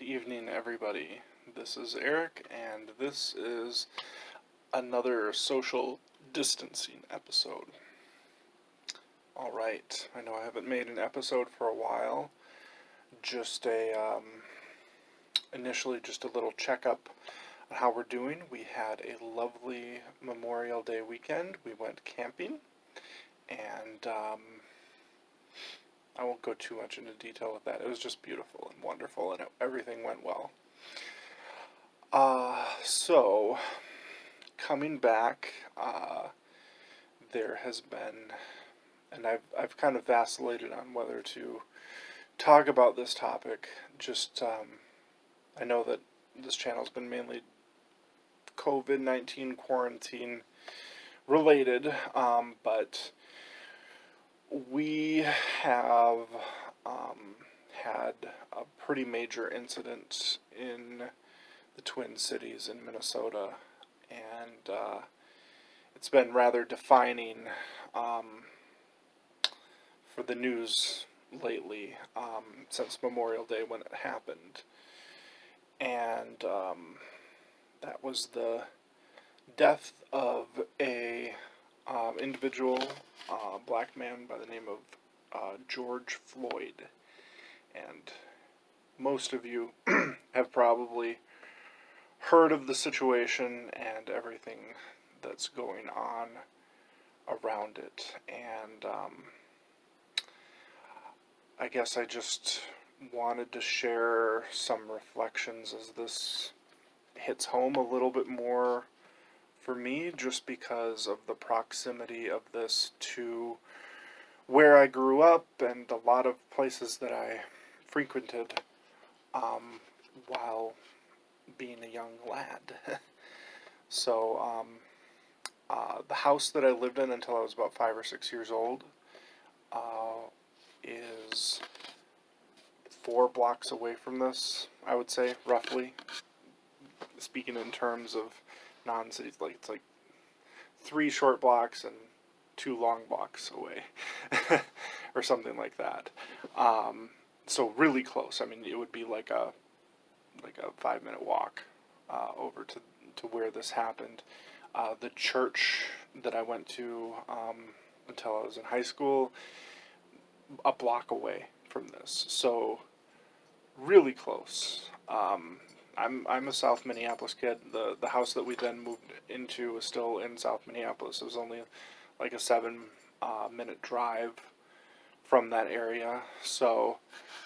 evening, everybody. This is Eric, and this is another social distancing episode. Alright, I know I haven't made an episode for a while. Initially just a little checkup on how we're doing. We had a lovely Memorial Day weekend. We went camping, and I won't go too much into detail with that. It was just beautiful and wonderful, and everything went well. So, coming back, there has been, and I've kind of vacillated on whether to talk about this topic. I know that this channel's been mainly COVID-19 quarantine related, but we have had a pretty major incident in the Twin Cities in Minnesota, and it's been rather defining for the news lately, since Memorial Day when it happened. And that was the death of a individual black man by the name of George Floyd. And most of you have probably heard of the situation and everything that's going on around it. And I guess I just wanted to share some reflections as this hits home a little bit more for me, just because of the proximity of this to where I grew up and a lot of places that I frequented while being a young lad. So the house that I lived in until I was about 5 or 6 years old is 4 blocks away from this, I would say, roughly. Speaking in terms of non-cities, it's like 3 short blocks and 2 long blocks away, or something like that. So really close. I mean, it would be like a 5-minute walk over to where this happened. The church that I went to until I was in high school, a block away from this. So really close. I'm a South Minneapolis kid. The house that we then moved into was still in South Minneapolis. It was only like a 7-minute drive from that area, so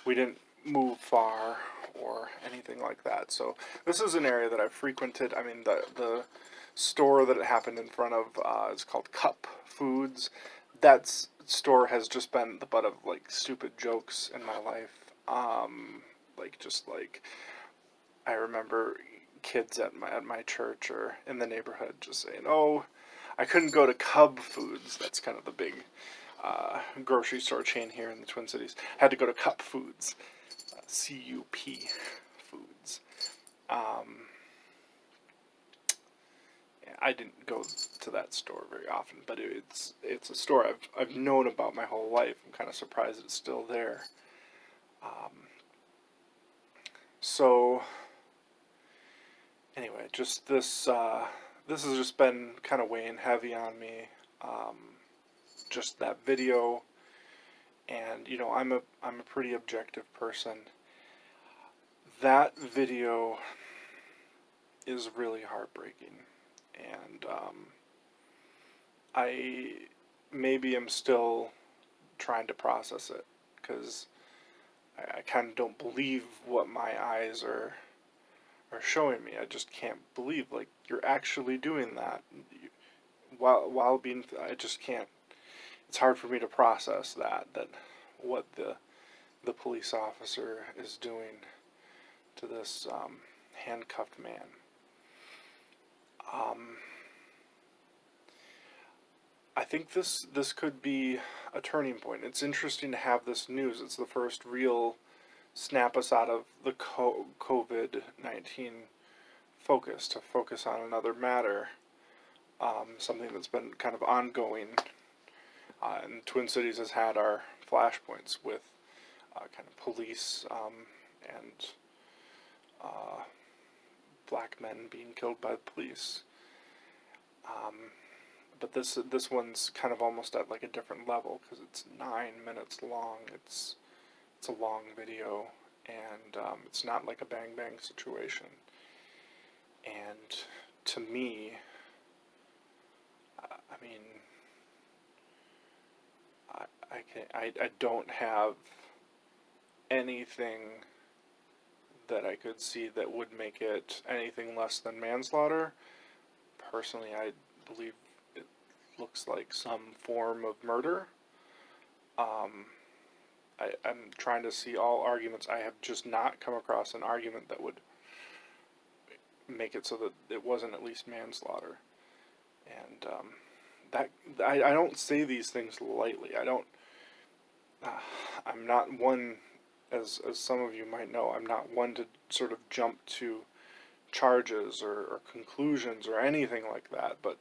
we didn't move far or anything like that. So this is an area that I've frequented. I mean, the store that it happened in front of is called Cup Foods. That store has just been the butt of stupid jokes in my life. I remember kids at my church or in the neighborhood just saying, "Oh, I couldn't go to Cub Foods." That's kind of the big grocery store chain here in the Twin Cities. Had to go to Cup Foods, C-U-P Foods. I didn't go to that store very often, but it's a store I've known about my whole life. I'm kind of surprised it's still there. So anyway, just this has just been kind of weighing heavy on me. Just that video, and I'm a pretty objective person. That video is really heartbreaking, and I maybe am still trying to process it, because I kind of don't believe what my eyes are showing me. I just can't believe you're actually doing that while being. I just can't. It's hard for me to process that what the police officer is doing to this handcuffed man. I think this could be a turning point. It's interesting to have this news. It's the first real snap us out of the COVID-19 focus, to focus on another matter, something that's been kind of ongoing. And Twin Cities has had our flashpoints with kind of police and black men being killed by the police. But this one's kind of almost at like a different level because it's 9 minutes long. It's a long video, and it's not like a bang bang situation. And to me, I mean, I don't have anything that I could see that would make it anything less than manslaughter. Personally, I believe it looks like some form of murder. I'm trying to see all arguments. I have just not come across an argument that would make it so that it wasn't at least manslaughter. And I don't say these things lightly. I'm not one, as some of you might know, I'm not one to sort of jump to charges or conclusions or anything like that, but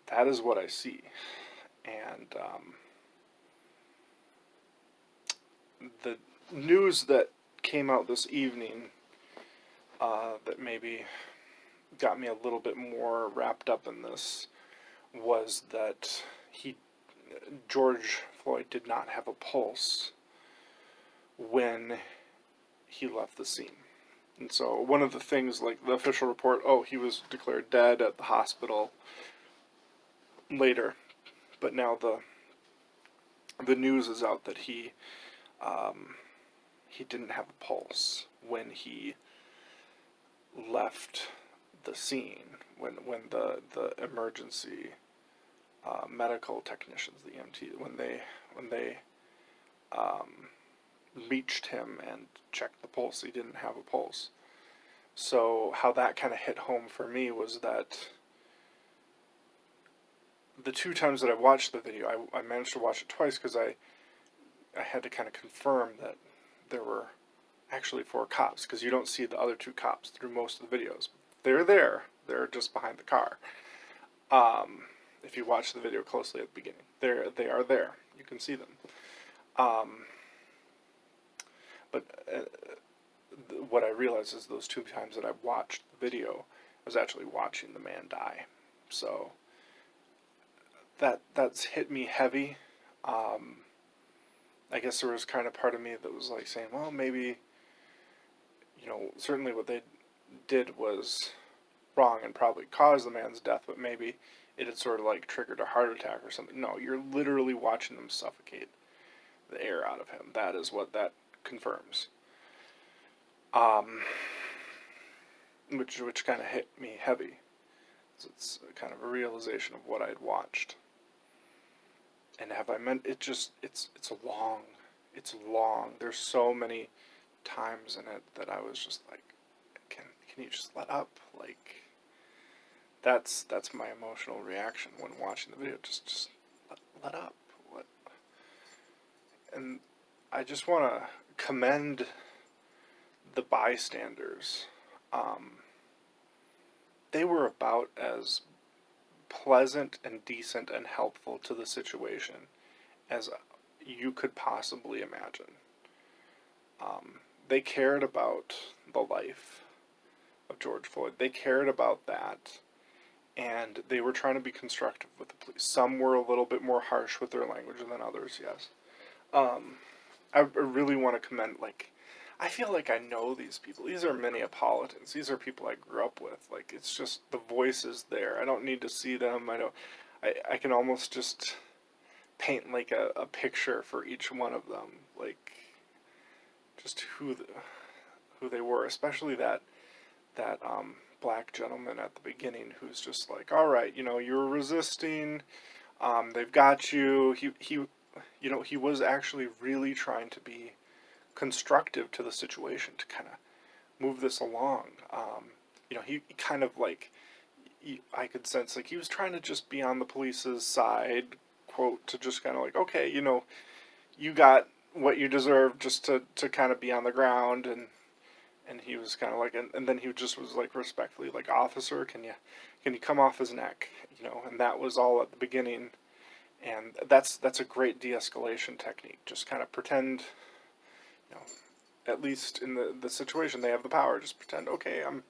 that is what I see. And the news that came out this evening that maybe got me a little bit more wrapped up in this was that George Floyd did not have a pulse when he left the scene. And so one of the things, like the official report, he was declared dead at the hospital later, but now the news is out that he didn't have a pulse when he left the scene, when the emergency medical technicians, the EMT, when they reached him and checked the pulse, he didn't have a pulse. So how that kind of hit home for me was that the 2 times that I watched the video, I managed to watch it twice because I had to kind of confirm that there were actually 4 cops, because you don't see the other 2 cops through most of the videos. They're there. They're just behind the car. If you watch the video closely at the beginning, they are there. You can see them. But what I realized is those 2 times that I watched the video, I was actually watching the man die. So that's hit me heavy. I guess there was kind of part of me that was like saying, well, maybe, certainly what they did was wrong and probably caused the man's death, but maybe it had sort of like triggered a heart attack or something. No, you're literally watching them suffocate the air out of him. That is what that confirms. Which kind of hit me heavy. It's kind of a realization of what I'd watched. And have I meant it? Just it's long. There's so many times in it that I was just like, can you just let up? Like, that's my emotional reaction when watching the video. Just let up. What? And I just want to commend the bystanders. They were about as pleasant and decent and helpful to the situation as you could possibly imagine. They cared about the life of George Floyd. They cared about that, and they were trying to be constructive with the police. Some were a little bit more harsh with their language than others, yes. I really want to commend, I feel like I know these people. These are Minneapolitans. These are people I grew up with. It's just, the voice is there. I don't need to see them. I can almost just paint, a picture for each one of them. Just who they were. Especially that black gentleman at the beginning who's just like, all right, you're resisting. They've got you. He was actually really trying to be constructive to the situation to kind of move this along. He kind of I could sense he was trying to just be on the police's side, quote, to just kind of okay, you got what you deserve, just to kind of be on the ground, and he was kind of and then he just was respectfully officer, can you come off his neck, and that was all at the beginning, and that's a great de-escalation technique. Just kind of pretend, at least in the situation, they have the power. Just pretend, okay, I'm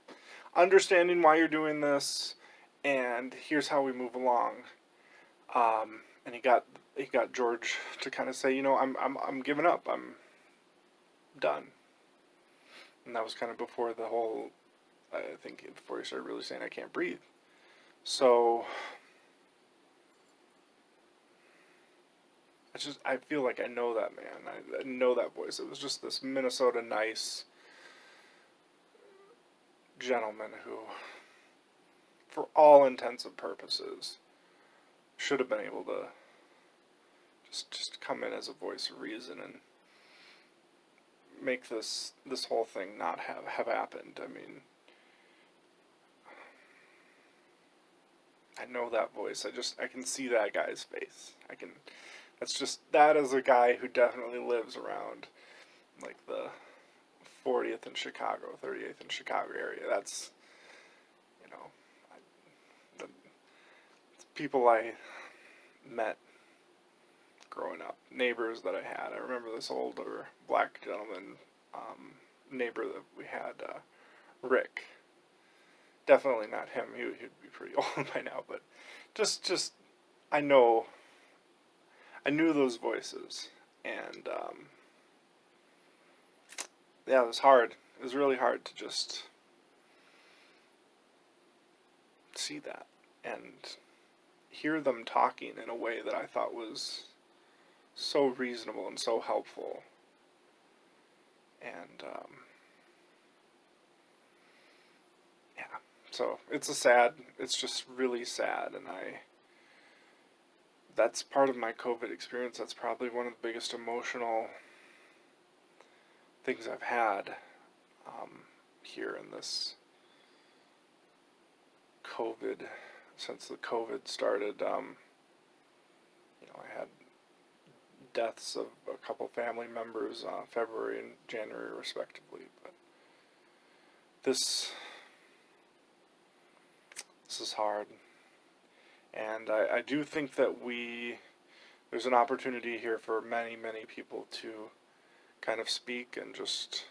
understanding why you're doing this, and here's how we move along. And he got George to kind of say, I'm giving up. I'm done. And that was kind of before the whole, I think, before he started really saying, I can't breathe. So I feel like I know that man. I know that voice. It was just this Minnesota nice gentleman who, for all intents and purposes, should have been able to just come in as a voice of reason and make this whole thing not have happened. I mean, I know that voice. I can see that guy's face. That is a guy who definitely lives around like the 40th in Chicago, 38th in Chicago area. That's, the people I met growing up, neighbors that I had. I remember this older black gentleman, neighbor that we had, Rick. Definitely not him. He'd be pretty old by now, but just I knew those voices, and yeah, it was hard. It was really hard to just see that and hear them talking in a way that I thought was so reasonable and so helpful. And yeah, so it's just really sad, and that's part of my COVID experience. That's probably one of the biggest emotional things I've had here in this COVID, since the COVID started. I had deaths of a couple family members, February and January respectively, but this is hard, and I do think that there's an opportunity here for many, many people to kind of speak and just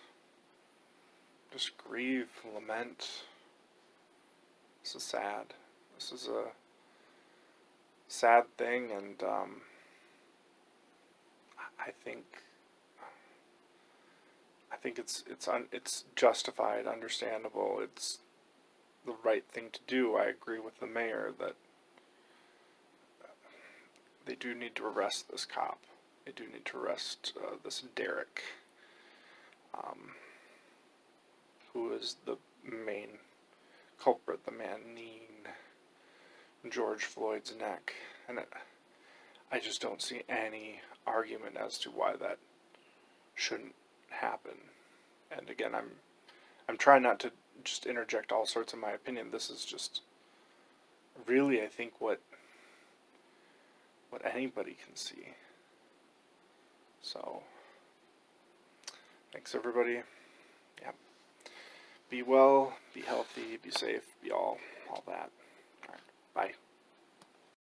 grieve, lament. This is sad. This is a sad thing, and I think it's justified, understandable. It's the right thing to do. I agree with the mayor that they do need to arrest this cop. They do need to arrest this Derek, who is the main culprit, the man kneeing George Floyd's neck. And I just don't see any argument as to why that shouldn't happen. And again, I'm trying not to just interject all sorts of my opinion. This is just really, I think, what anybody can see. So, thanks everybody. Yeah. Be well, be healthy, be safe, be all that. All right. Bye.